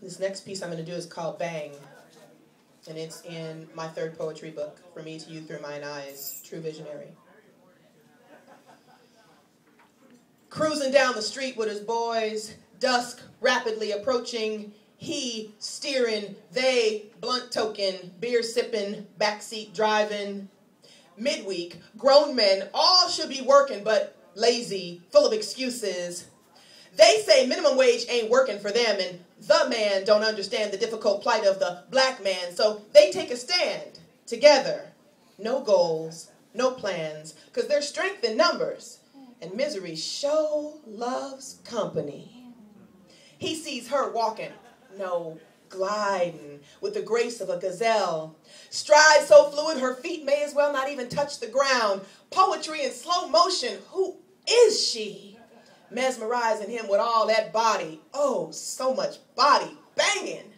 This next piece I'm going to do is called Bang, and it's in my third poetry book, For Me to You Through Mine Eyes, True Visionary. Cruising down the street with his boys, dusk rapidly approaching, he steering, they blunt token, beer sipping, backseat driving. Midweek, grown men all should be working but lazy, full of excuses. They say minimum wage ain't working for them, and the man don't understand the difficult plight of the black man, so they take a stand together. No goals, no plans, because there's strength in numbers, and misery sure loves company. He sees her walking, no, gliding, with the grace of a gazelle. Stride so fluid her feet may as well not even touch the ground. Poetry in slow motion, who is she? Mesmerizing him with all that body. Oh, so much body banging.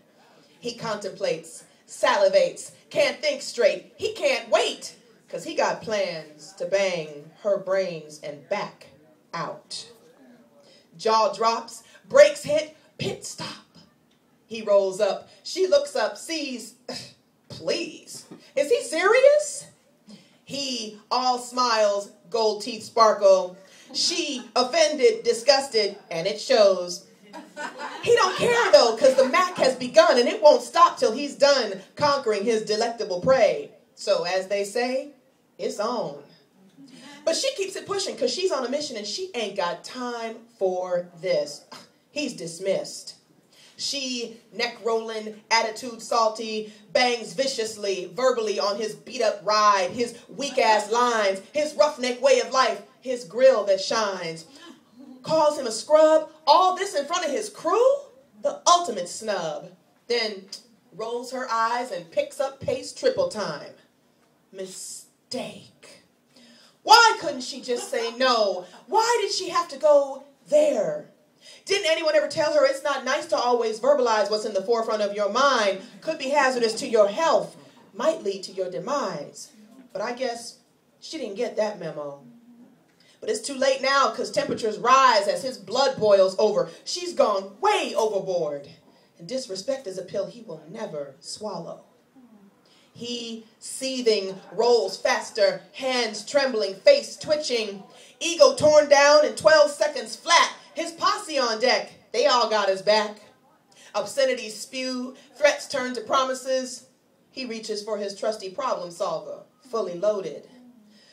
He contemplates, salivates, can't think straight. He can't wait, because he got plans to bang her brains and back out. Jaw drops, brakes hit, pit stop. He rolls up. She looks up, sees, please, is he serious? He all smiles, gold teeth sparkle. She offended, disgusted, and it shows. He don't care though, because the Mac has begun and it won't stop till he's done conquering his delectable prey. So as they say, it's on. But she keeps it pushing because she's on a mission and she ain't got time for this. He's dismissed. She, neck rolling, attitude salty, bangs viciously, verbally on his beat up ride, his weak ass lines, his roughneck way of life, his grill that shines. Calls him a scrub, all this in front of his crew? The ultimate snub. Then rolls her eyes and picks up pace triple time. Mistake. Why couldn't she just say no? Why did she have to go there? Didn't anyone ever tell her it's not nice to always verbalize what's in the forefront of your mind? Could be hazardous to your health, might lead to your demise. But I guess she didn't get that memo. But it's too late now because temperatures rise as his blood boils over. She's gone way overboard. And disrespect is a pill he will never swallow. He, seething, rolls faster, hands trembling, face twitching, ego torn down in 12 seconds flat. His posse on deck, they all got his back. Obscenities spew, threats turn to promises. He reaches for his trusty problem solver, fully loaded.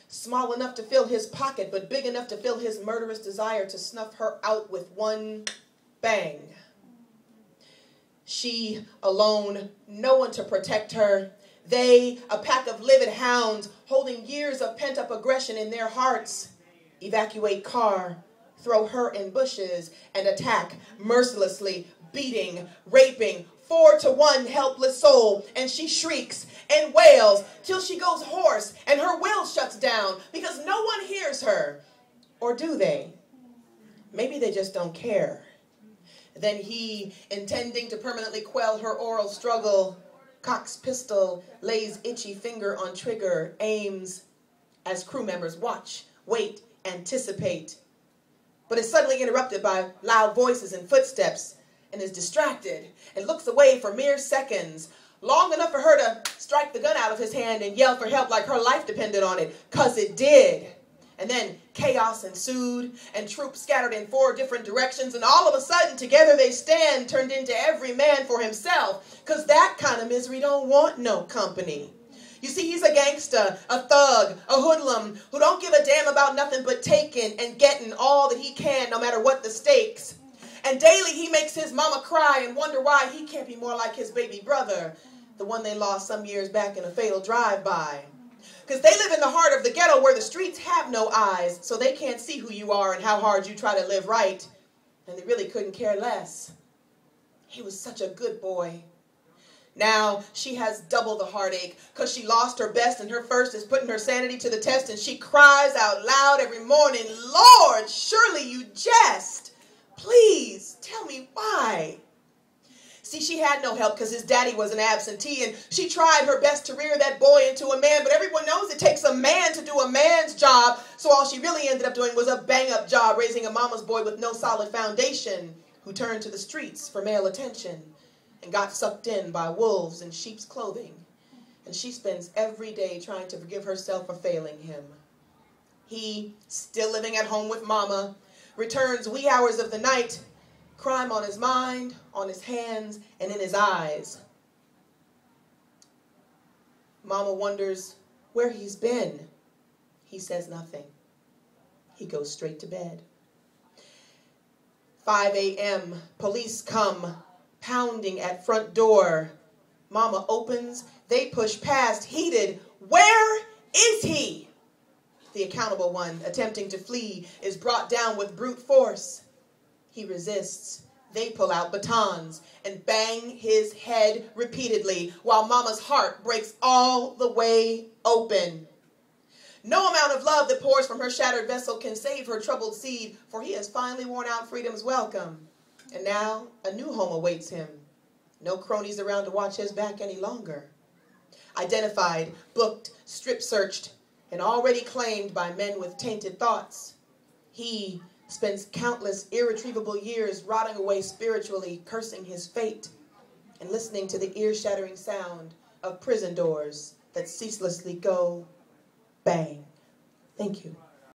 Small enough to fill his pocket, but big enough to fill his murderous desire to snuff her out with one bang. She alone, no one to protect her. They, a pack of livid hounds, holding years of pent-up aggression in their hearts. Evacuate car, throw her in bushes, and attack mercilessly, beating, raping, 4-to-1 helpless soul, and she shrieks and wails till she goes hoarse and her will shuts down because no one hears her. Or do they? Maybe they just don't care. Then he, intending to permanently quell her oral struggle, cocks pistol, lays itchy finger on trigger, aims as crew members watch, wait, anticipate, but is suddenly interrupted by loud voices and footsteps, and is distracted and looks away for mere seconds, long enough for her to strike the gun out of his hand and yell for help like her life depended on it, 'cause it did. And then chaos ensued, and troops scattered in 4 different directions, and all of a sudden together they stand, turned into every man for himself, 'cause that kind of misery don't want no company. You see, he's a gangster, a thug, a hoodlum, who don't give a damn about nothing but taking and getting all that he can, no matter what the stakes. And daily he makes his mama cry and wonder why he can't be more like his baby brother, the one they lost some years back in a fatal drive-by. Because they live in the heart of the ghetto where the streets have no eyes, so they can't see who you are and how hard you try to live right. And they really couldn't care less. He was such a good boy. Now she has double the heartache because she lost her best and her first is putting her sanity to the test, and she cries out loud every morning, Lord, surely you jest. Please tell me why. See, she had no help because his daddy was an absentee, and she tried her best to rear that boy into a man, but everyone knows it takes a man to do a man's job, so all she really ended up doing was a bang-up job raising a mama's boy with no solid foundation, who turned to the streets for male attention. and got sucked in by wolves in sheep's clothing. And she spends every day trying to forgive herself for failing him. He, still living at home with Mama, returns wee hours of the night, crime on his mind, on his hands, and in his eyes. Mama wonders where he's been. He says nothing. He goes straight to bed. 5 a.m., police come, pounding at front door. Mama opens, they push past, heated. Where is he? The accountable one, attempting to flee, is brought down with brute force. He resists. They pull out batons and bang his head repeatedly while Mama's heart breaks all the way open. No amount of love that pours from her shattered vessel can save her troubled seed, for he has finally worn out freedom's welcome. And now a new home awaits him. No cronies around to watch his back any longer. Identified, booked, strip-searched, and already claimed by men with tainted thoughts. He spends countless irretrievable years rotting away spiritually, cursing his fate, and listening to the ear-shattering sound of prison doors that ceaselessly go bang. Thank you.